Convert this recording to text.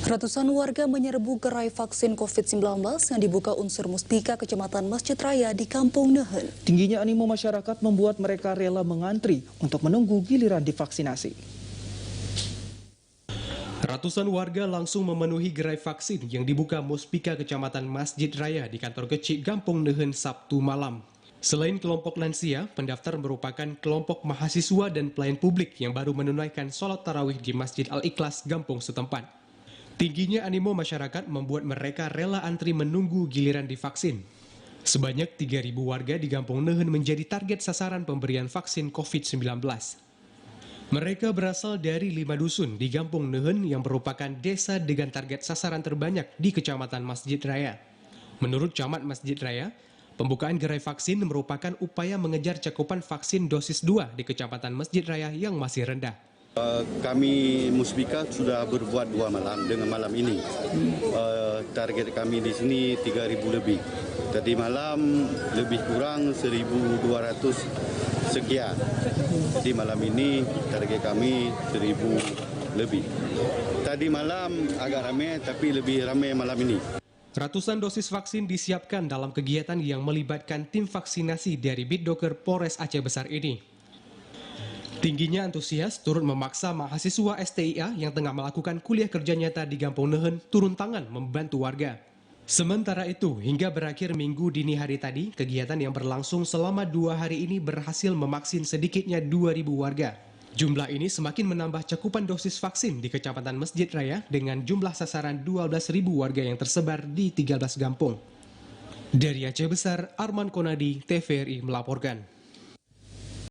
Ratusan warga menyerbu gerai vaksin COVID-19 yang dibuka unsur Muspika Kecamatan Masjid Raya di Kampung Nehen. Tingginya animo masyarakat membuat mereka rela mengantri untuk menunggu giliran divaksinasi. Ratusan warga langsung memenuhi gerai vaksin yang dibuka Muspika Kecamatan Masjid Raya di kantor kecil Kampung Nehen Sabtu malam. Selain kelompok lansia, pendaftar merupakan kelompok mahasiswa dan pelayan publik yang baru menunaikan sholat tarawih di Masjid Al-Ikhlas Gampung setempat. Tingginya animo masyarakat membuat mereka rela antri menunggu giliran divaksin. Sebanyak 3.000 warga di Kampung Nehen menjadi target sasaran pemberian vaksin COVID-19. Mereka berasal dari 5 dusun di Kampung Nehen yang merupakan desa dengan target sasaran terbanyak di Kecamatan Masjid Raya. Menurut Camat Masjid Raya, pembukaan gerai vaksin merupakan upaya mengejar cakupan vaksin dosis 2 di Kecamatan Masjid Raya yang masih rendah. Kami Muspika sudah berbuat 2 malam dengan malam ini. Target kami di sini 3.000 lebih. Tadi malam lebih kurang 1.200 sekian. Di malam ini target kami 1.000 lebih. Tadi malam agak ramai tapi lebih ramai malam ini. Ratusan dosis vaksin disiapkan dalam kegiatan yang melibatkan tim vaksinasi dari Bitdoker Polres Aceh Besar ini. Tingginya antusias turut memaksa mahasiswa STIA yang tengah melakukan kuliah kerja nyata di Kampung Nehen turun tangan membantu warga. Sementara itu, hingga berakhir minggu dini hari tadi, kegiatan yang berlangsung selama 2 hari ini berhasil memaksin sedikitnya 2.000 warga. Jumlah ini semakin menambah cakupan dosis vaksin di Kecamatan Masjid Raya dengan jumlah sasaran 12.000 warga yang tersebar di 13 kampung. Dari Aceh Besar, Arman Konadi, TVRI melaporkan.